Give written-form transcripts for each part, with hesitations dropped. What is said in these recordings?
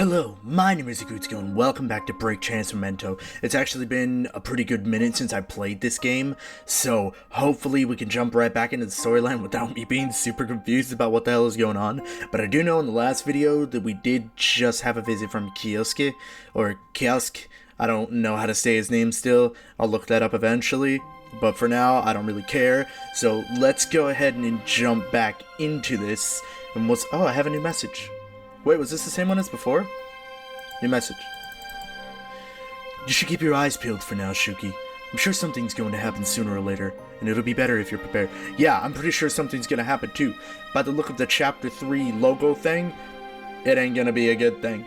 Hello, my name is Rekutsko and welcome back to Break Chance Memento. It's actually been a pretty good minute since I played this game, so hopefully we can jump right back into the storyline without me being super confused about what the hell is going on. But I do know in the last video that we did just have a visit from Kiosk, or Kiosk. I don't know how to say his name still. I'll look that up eventually. But for now, I don't really care. So let's go ahead and jump back into this. And oh, I have a new message. Wait, was this the same one as before? New message. You should keep your eyes peeled for now, Shuki. I'm sure something's going to happen sooner or later, and it'll be better if you're prepared. Yeah, I'm pretty sure something's going to happen too. By the look of the Chapter 3 logo thing, it ain't going to be a good thing.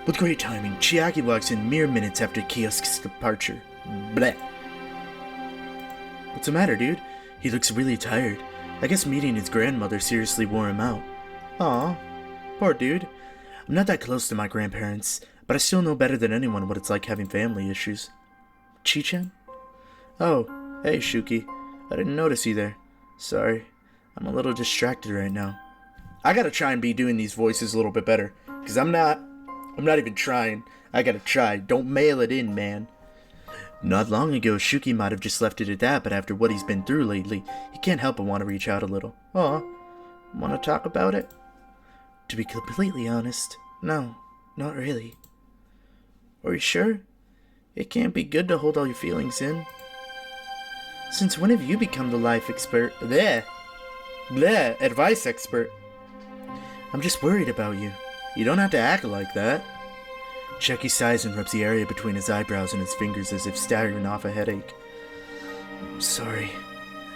With great timing, Chiaki walks in mere minutes after Kiosk's departure. Bleh. What's the matter, dude? He looks really tired. I guess meeting his grandmother seriously wore him out. Aw. Poor dude. I'm not that close to my grandparents, but I still know better than anyone what it's like having family issues. Chi-chan? Oh, hey Shuki. I didn't notice you there. Sorry. I'm a little distracted right now. I gotta try and be doing these voices a little bit better, because I'm not even trying. I gotta try. Don't mail it in, man. Not long ago, Shuki might have just left it at that, but after what he's been through lately, he can't help but want to reach out a little. Aw. Want to talk about it? To be completely honest, no, not really. Are you sure? It can't be good to hold all your feelings in. Since when have you become the life expert? Advice expert. I'm just worried about you. You don't have to act like that. Chucky sighs and rubs the area between his eyebrows and his fingers as if staggering off a headache. I'm sorry.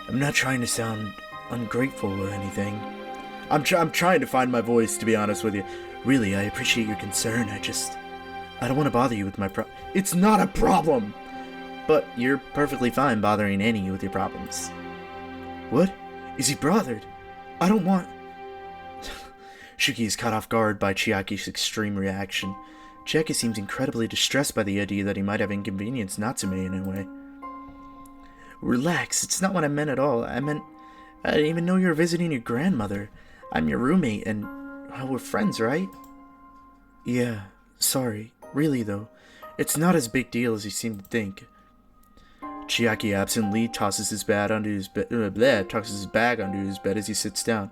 I'm not trying to sound ungrateful or anything. I'm trying to find my voice, to be honest with you. Really, I appreciate your concern. I don't want to bother you with my It's not a problem! But you're perfectly fine bothering Annie with your problems. What? Is he bothered? I don't want... Shuki is caught off guard by Chiaki's extreme reaction. Chiaki seems incredibly distressed by the idea that he might have inconvenienced Natsume in a way. Relax, it's not what I meant at all. I didn't even know you were visiting your grandmother. I'm your roommate, and we're friends, right? Yeah, sorry. Really, though. It's not as big deal as you seem to think. Chiaki absently tosses his bag onto his bed as he sits down.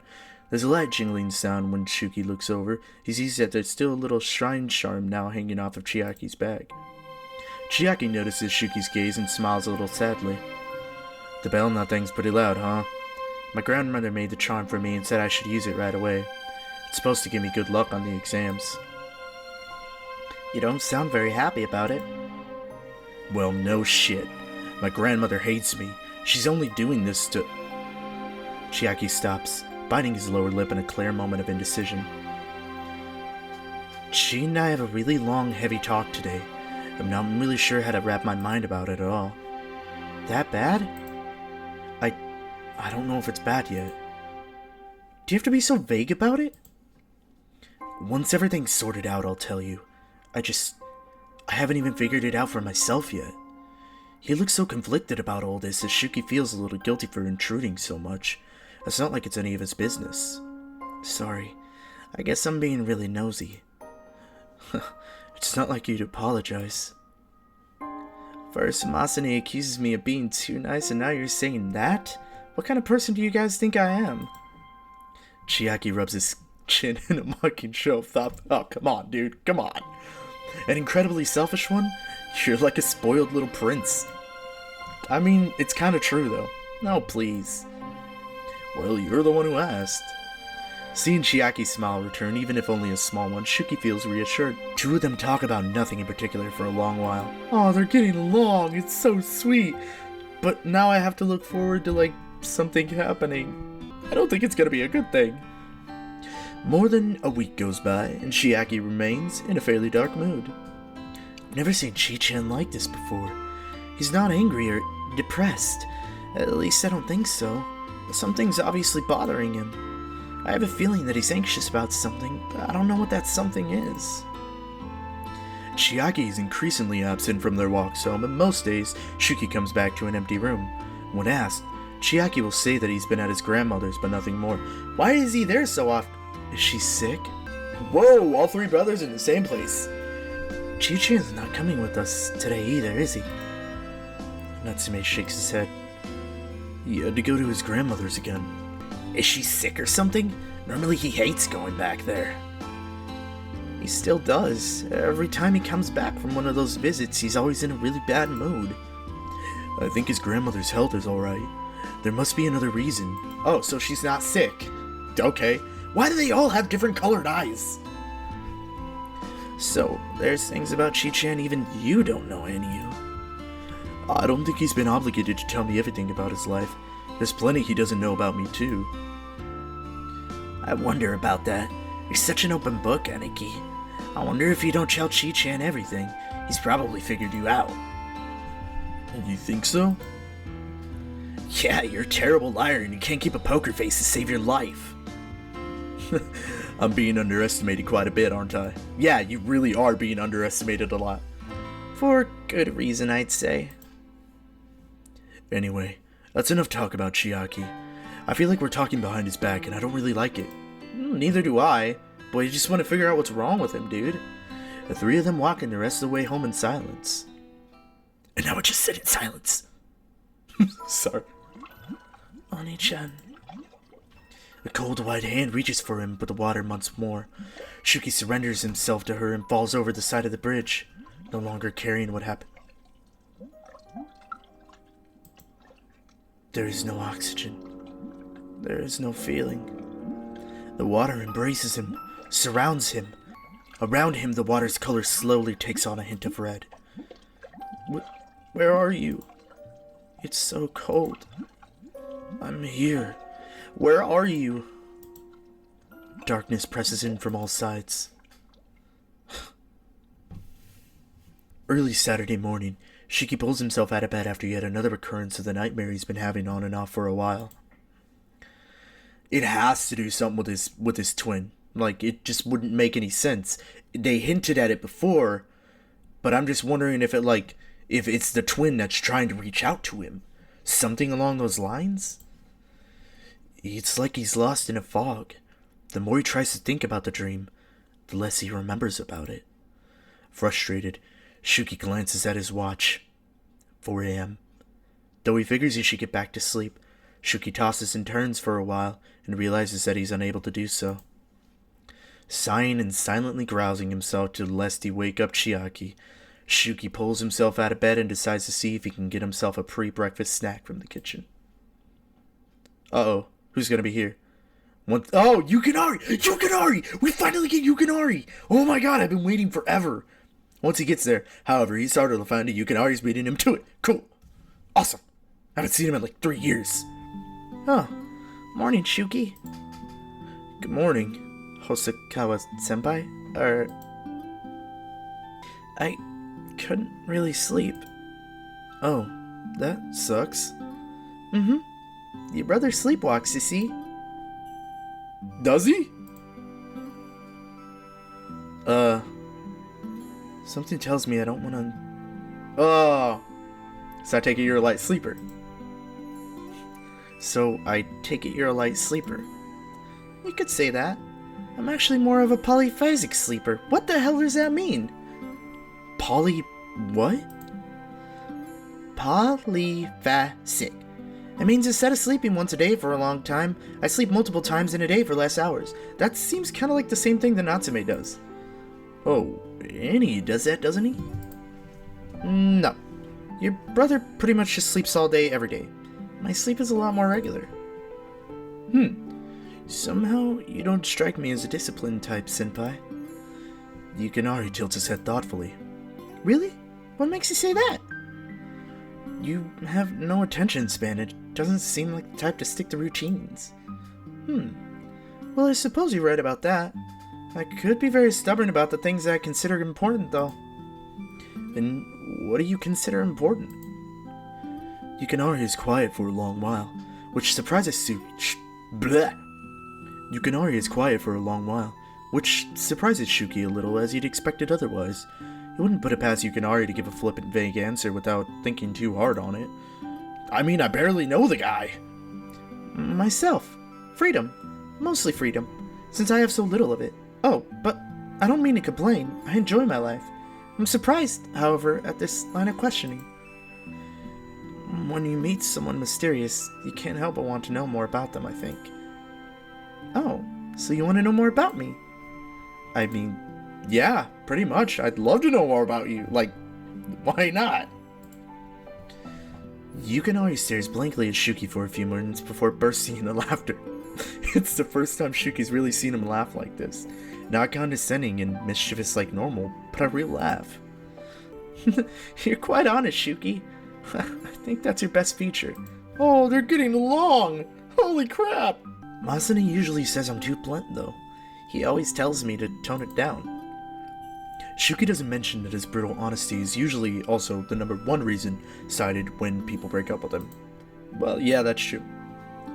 There's a light jingling sound when Shuki looks over. He sees that there's still a little shrine charm now hanging off of Chiaki's bag. Chiaki notices Shuki's gaze and smiles a little sadly. The bell and that thing's pretty loud, huh? My grandmother made the charm for me and said I should use it right away. It's supposed to give me good luck on the exams. You don't sound very happy about it. Well, no shit. My grandmother hates me. She's only doing this to... Chiaki stops, biting his lower lip in a clear moment of indecision. She and I have a really long, heavy talk today. I'm not really sure how to wrap my mind about it at all. That bad? I don't know if it's bad yet. Do you have to be so vague about it? Once everything's sorted out, I'll tell you. I haven't even figured it out for myself yet. He looks so conflicted about all this as Shuki feels a little guilty for intruding so much. It's not like it's any of his business. Sorry. I guess I'm being really nosy. It's not like you to apologize. First, Masane accuses me of being too nice, and now you're saying that? What kind of person do you guys think I am? Chiaki rubs his chin in a mocking show of thought. Oh, come on, dude. Come on. An incredibly selfish one? You're like a spoiled little prince. I mean, it's kind of true, though. No, please. Well, you're the one who asked. Seeing Chiaki's smile return, even if only a small one, Shuki feels reassured. Two of them talk about nothing in particular for a long while. Oh, they're getting along. It's so sweet. But now I have to look forward to, something happening. I don't think it's gonna be a good thing. More than a week goes by, and Chiaki remains in a fairly dark mood. I've never seen Chi-chan like this before. He's not angry or depressed. At least I don't think so. Something's obviously bothering him. I have a feeling that he's anxious about something, but I don't know what that something is. Chiaki is increasingly absent from their walks home, and most days, Shuki comes back to an empty room. When asked, Chiaki will say that he's been at his grandmother's, but nothing more. Why is he there so often? Is she sick? Whoa, all three brothers in the same place. Chi-Chan's not coming with us today either, is he? Natsume shakes his head. He had to go to his grandmother's again. Is she sick or something? Normally he hates going back there. He still does. Every time he comes back from one of those visits, he's always in a really bad mood. I think his grandmother's health is alright. There must be another reason. Oh, so she's not sick. Okay. Why do they all have different colored eyes? So, there's things about Chi-Chan even you don't know, Annie. I don't think he's been obligated to tell me everything about his life. There's plenty he doesn't know about me, too. I wonder about that. You're such an open book, Aniki. I wonder if you don't tell Chi-Chan everything. He's probably figured you out. You think so? Yeah, you're a terrible liar and you can't keep a poker face to save your life. I'm being underestimated quite a bit, aren't I? Yeah, you really are being underestimated a lot. For good reason, I'd say. Anyway, that's enough talk about Chiaki. I feel like we're talking behind his back and I don't really like it. Neither do I, but I just want to figure out what's wrong with him, dude. The three of them walking the rest of the way home in silence. And now I just sit in silence. Sorry. Oni-chan. A cold white hand reaches for him, but the water once more. Shuki surrenders himself to her and falls over the side of the bridge, no longer carrying what happened. There is no oxygen. There is no feeling. The water embraces him, surrounds him. Around him, the water's color slowly takes on a hint of red. Where are you? It's so cold. I'm here. Where are you? Darkness presses in from all sides. Early Saturday morning, Shiki pulls himself out of bed after yet another recurrence of the nightmare he's been having on and off for a while. It has to do something with his twin. Like, it just wouldn't make any sense. They hinted at it before, but I'm just wondering if it's the twin that's trying to reach out to him. Something along those lines? It's like he's lost in a fog. The more he tries to think about the dream, the less he remembers about it. Frustrated, Shuki glances at his watch. 4 a.m. Though he figures he should get back to sleep, Shuki tosses and turns for a while and realizes that he's unable to do so. Sighing and silently grousing himself to lest he wake up Chiaki, Shuki pulls himself out of bed and decides to see if he can get himself a pre-breakfast snack from the kitchen. Uh-oh. Who's gonna be here? Oh, Yukinari! Yukinari! We finally get Yukinari! Oh my god, I've been waiting forever! Once he gets there, however, he's startled to find that Yukinari's beating him to it. Cool. Awesome. I haven't seen him in like 3 years. Oh. Morning, Shuki. Good morning, Hosokawa-senpai. I couldn't really sleep. Oh, that sucks. Mm-hmm. Your brother sleepwalks, you see. Does he? Something tells me I don't want to... Oh. So I take it you're a light sleeper. You could say that. I'm actually more of a polyphasic sleeper. What the hell does that mean? What? Polyphasic. It means instead of sleeping once a day for a long time, I sleep multiple times in a day for less hours. That seems kind of like the same thing that Natsume does. Oh, Annie does that, doesn't he? No. Your brother pretty much just sleeps all day, every day. My sleep is a lot more regular. Somehow, you don't strike me as a disciplined type, senpai. Yukinari tilts his head thoughtfully. Really? What makes you say that? You have no attention span. It doesn't seem like the type to stick to routines. Well, I suppose you're right about that. I could be very stubborn about the things that I consider important, though. Then, what do you consider important? Yukinari is quiet for a long while, which surprises Yukinari is quiet for a long while, which surprises Shuki a little, as you'd expected otherwise. You wouldn't put it past Yukinari to give a flippant vague answer without thinking too hard on it. I mean, I barely know the guy. Myself. Freedom. Mostly freedom, since I have so little of it. Oh, but I don't mean to complain. I enjoy my life. I'm surprised, however, at this line of questioning. When you meet someone mysterious, you can't help but want to know more about them, I think. Oh, so you want to know more about me? I mean, yeah, pretty much. I'd love to know more about you. Like, why not? Yukinari stares blankly at Shuki for a few moments before bursting into laughter. It's the first time Shuki's really seen him laugh like this. Not condescending and mischievous like normal, but a real laugh. You're quite honest, Shuki. I think that's your best feature. Oh, they're getting along! Holy crap! Masane usually says I'm too blunt, though. He always tells me to tone it down. Shuki doesn't mention that his brutal honesty is usually also the number one reason cited when people break up with him. Well, yeah, that's true.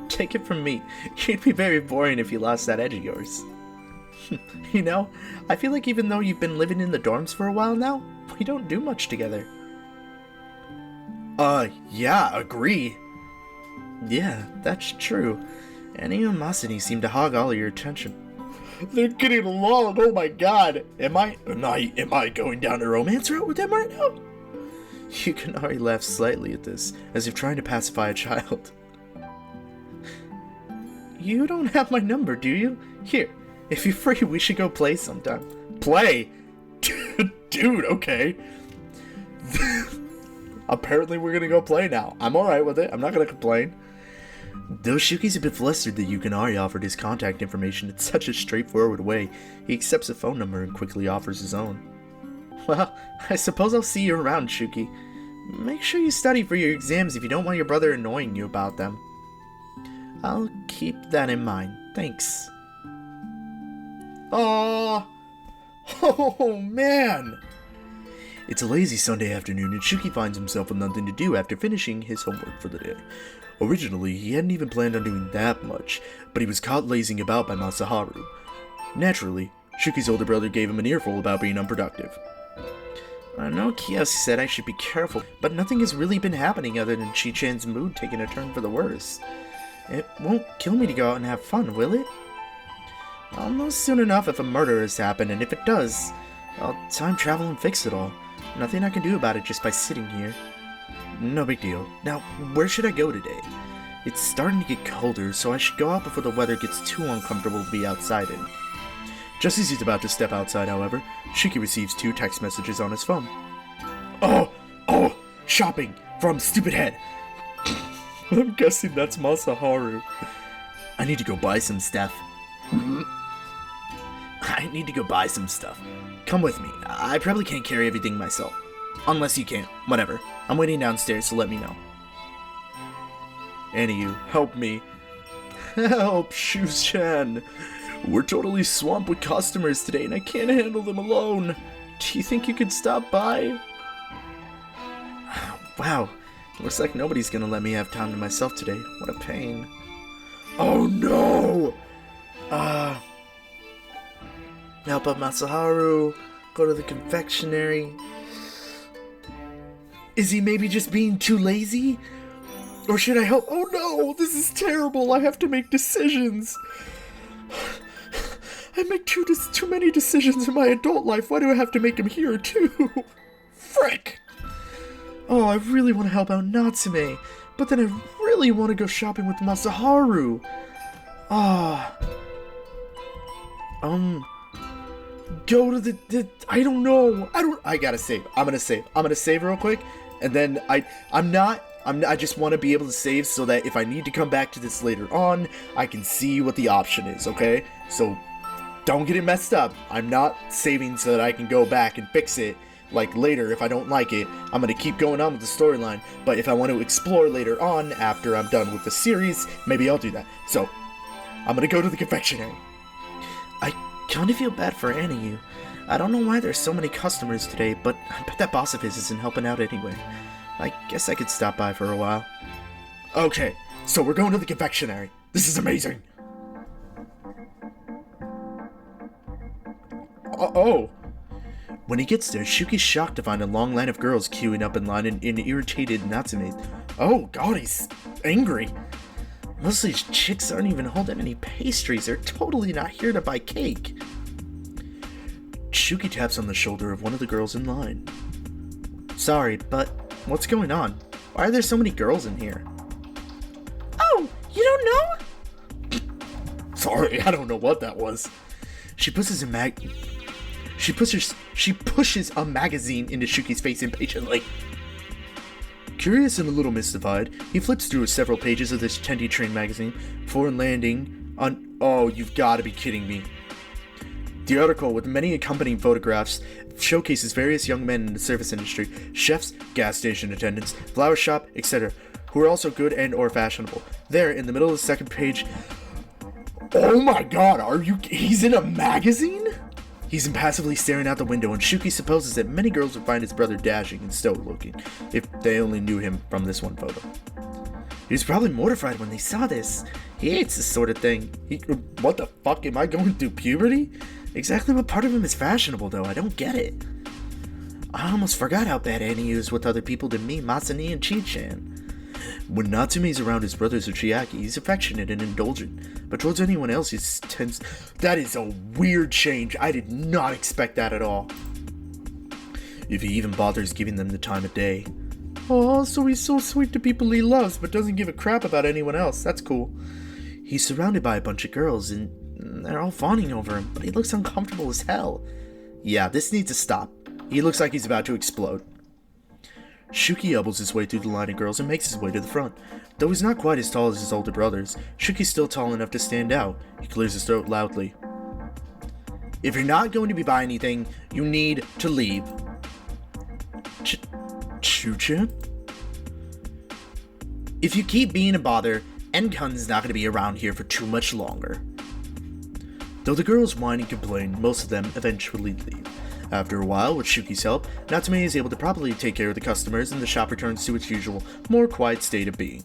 Take it from me, you'd be very boring if you lost that edge of yours. You know, I feel like even though you've been living in the dorms for a while now, we don't do much together. Yeah, agree. Yeah, that's true. Annie and Masane seem to hog all of your attention. They're getting along, oh my god! Am I going down a romance route with them right now? Yukinari laughs slightly at this, as if trying to pacify a child. You don't have my number, do you? Here, if you're free, we should go play sometime. Play? Dude, okay. Apparently we're gonna go play now. I'm alright with it, I'm not gonna complain. Though Shuki's a bit flustered that Yukinari offered his contact information in such a straightforward way, he accepts a phone number and quickly offers his own. Well, I suppose I'll see you around, Shuki. Make sure you study for your exams if you don't want your brother annoying you about them. I'll keep that in mind. Thanks. Aww. Oh, man. It's a lazy Sunday afternoon, and Shuki finds himself with nothing to do after finishing his homework for the day. Originally, he hadn't even planned on doing that much, but he was caught lazing about by Masaharu. Naturally, Shuki's older brother gave him an earful about being unproductive. I know Kiosk said I should be careful, but nothing has really been happening other than Chi-chan's mood taking a turn for the worse. It won't kill me to go out and have fun, will it? I'll know soon enough if a murder has happened, and if it does, I'll time travel and fix it all. Nothing I can do about it just by sitting here. No big deal. Now, where should I go today? It's starting to get colder, so I should go out before the weather gets too uncomfortable to be outside in. Just as he's about to step outside, however, Shuki receives 2 text messages on his phone. Oh! Shopping! From Stupid Head! I'm guessing that's Masaharu. I need to go buy some stuff. Come with me. I probably can't carry everything myself. Unless you can. Whatever. I'm waiting downstairs, so let me know. Annie, help me. Help, Shu-chan. We're totally swamped with customers today, and I can't handle them alone. Do you think you could stop by? Wow. Looks like nobody's gonna let me have time to myself today. What a pain. Oh no! Help out Masaharu. Go to the confectionery. Is he maybe just being too lazy? Or should I help? Oh no! This is terrible! I have to make decisions! I make too many decisions in my adult life. Why do I have to make them here too? Frick! Oh, I really want to help out Natsume, but then I really want to go shopping with Masaharu. Go to the I don't know. I gotta save. I'm gonna save real quick, and then I just want to be able to save so that if I need to come back to this later on, I can see what the option is, okay? So, don't get it messed up. I'm not saving so that I can go back and fix it, like, later if I don't like it. I'm gonna keep going on with the storyline, but if I want to explore later on, after I'm done with the series, maybe I'll do that. So, I'm gonna go to the confectionery. I kinda feel bad for Annie. I don't know why there's so many customers today, but I bet that boss of his isn't helping out anyway. I guess I could stop by for a while. Okay, so we're going to the confectionery. This is amazing. Oh. When he gets there, Shuki's shocked to find a long line of girls queuing up in line and irritated Natsume. Oh god, he's angry. Most of these chicks aren't even holding any pastries. They're totally not here to buy cake. Shuki taps on the shoulder of one of the girls in line. Sorry, but what's going on? Why are there so many girls in here? Oh, you don't know? Sorry, I don't know what that was. She pushes a magazine into Shuki's face impatiently. Curious and a little mystified, he flips through several pages of this Tendy Train magazine before landing on... Oh, you've got to be kidding me. The article, with many accompanying photographs, showcases various young men in the service industry, chefs, gas station attendants, flower shop, etc., who are also good and or fashionable. There, in the middle of the second page... Oh my god, he's in a magazine? He's impassively staring out the window, and Shuki supposes that many girls would find his brother dashing and stoic-looking, if they only knew him from this one photo. He was probably mortified when they saw this. He hates this sort of thing. What the fuck, am I going through puberty? Exactly what part of him is fashionable, though? I don't get it. I almost forgot how bad Annie is with other people than me, Masani, and Chi-chan. When Natsume is around his brothers or Chiaki, he's affectionate and indulgent, but towards anyone else he's tense. That is a weird change. I did not expect that at all. If he even bothers giving them the time of day. Oh, so he's so sweet to people he loves, but doesn't give a crap about anyone else. That's cool. He's surrounded by a bunch of girls, and they're all fawning over him, but he looks uncomfortable as hell. Yeah, this needs to stop. He looks like he's about to explode. Shuki elbows his way through the line of girls and makes his way to the front. Though he's not quite as tall as his older brothers, Shuki's still tall enough to stand out. He clears his throat loudly. If you're not going to be buying anything, you need to leave. Chu-chan? If you keep being a bother, Enkun not going to be around here for too much longer. Though the girls whine and complain, most of them eventually leave. After a while, with Shuki's help, Natsume is able to properly take care of the customers and the shop returns to its usual, more quiet state of being.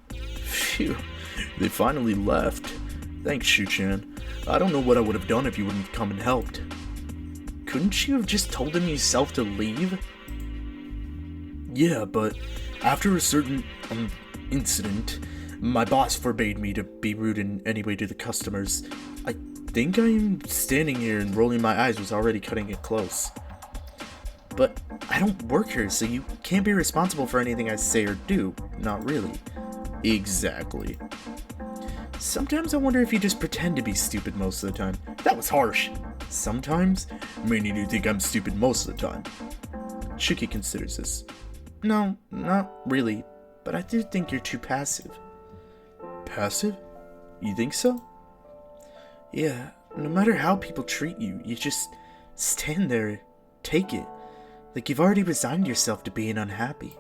Phew, they finally left. Thanks, Shu-chan. I don't know what I would have done if you wouldn't have come and helped. Couldn't you have just told them yourself to leave? Yeah, but after a certain, incident, my boss forbade me to be rude in any way to the customers. I think I'm standing here and rolling my eyes was already cutting it close. But I don't work here, so you can't be responsible for anything I say or do. Not really. Exactly. Sometimes I wonder if you just pretend to be stupid most of the time. That was harsh. Sometimes? Meaning you think I'm stupid most of the time. Shuki considers this. No, not really. But I do think you're too passive. Passive? You think so? Yeah, no matter how people treat you, you just stand there, take it, like you've already resigned yourself to being unhappy.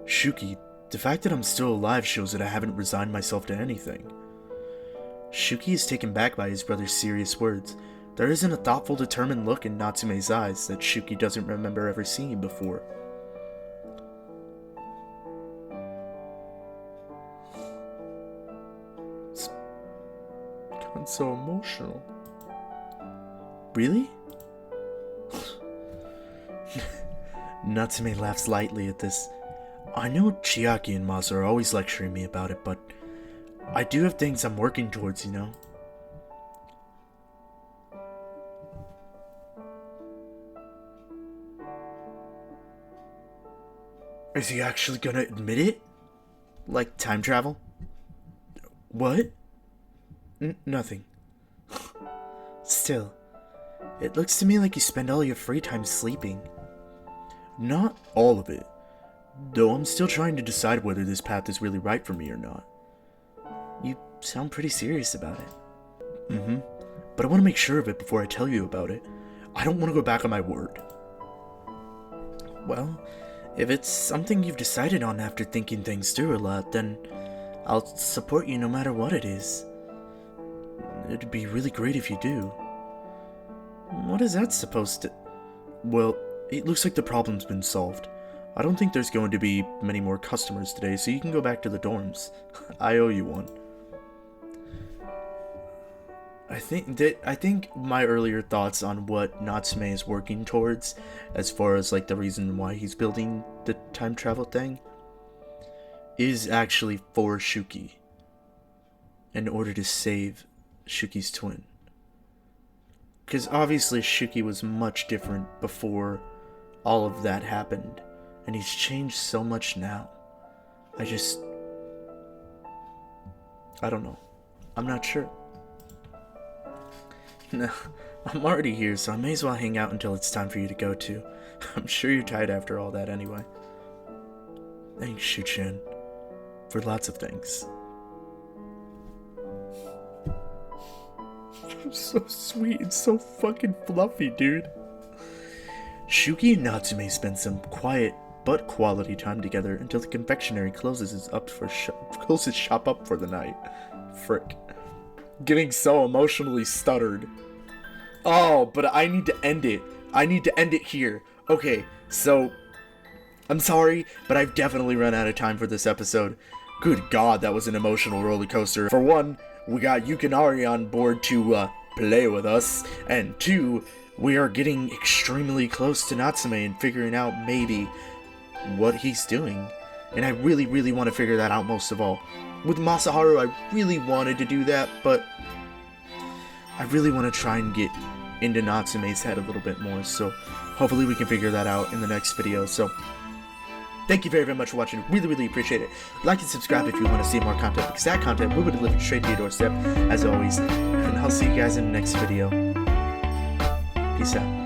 Shuki, the fact that I'm still alive shows that I haven't resigned myself to anything. Shuki is taken back by his brother's serious words. There isn't a thoughtful, determined look in Natsume's eyes that Shuki doesn't remember ever seeing before. I'm so emotional. Really? Natsume laughs lightly at this. I know Chiaki and Masa are always lecturing me about it, but I do have things I'm working towards, you know? Is he actually gonna admit it? Like time travel? What? Nothing. Still, it looks to me like you spend all your free time sleeping. Not all of it, though I'm still trying to decide whether this path is really right for me or not. You sound pretty serious about it. But I want to make sure of it before I tell you about it. I don't want to go back on my word. Well, if it's something you've decided on after thinking things through a lot, then I'll support you no matter what it is. It'd be really great if you do. What is that supposed to... Well, it looks like the problem's been solved. I don't think there's going to be many more customers today, so you can go back to the dorms. I owe you one. I think my earlier thoughts on what Natsume is working towards, as far as like the reason why he's building the time travel thing, is actually for Shuki. In order to save Shuki's twin. Because obviously Shuki was much different before all of that happened. And he's changed so much now. I don't know. I'm not sure. No, I'm already here, so I may as well hang out until it's time for you to go too. I'm sure you're tired after all that anyway. Thanks, Shu-chan. For lots of things. So sweet and so fucking fluffy, dude. Shuki and Natsume spend some quiet but quality time together until the confectionery closes shop up for the night. Frick. Getting so emotionally stuttered. Oh, but I need to end it. I need to end it here. Okay, so I'm sorry, but I've definitely run out of time for this episode. Good God, that was an emotional roller coaster. For one, we got Yukinari on board to play with us, and two, we are getting extremely close to Natsume and figuring out maybe what he's doing. And I really, really want to figure that out most of all. With Masaharu, I really wanted to do that, but I really want to try and get into Natsume's head a little bit more, so hopefully we can figure that out in the next video. So thank you very, very much for watching. Really, really appreciate it. Like and subscribe if you want to see more content, because that content will be delivered straight to your doorstep, as always. And I'll see you guys in the next video. Peace out.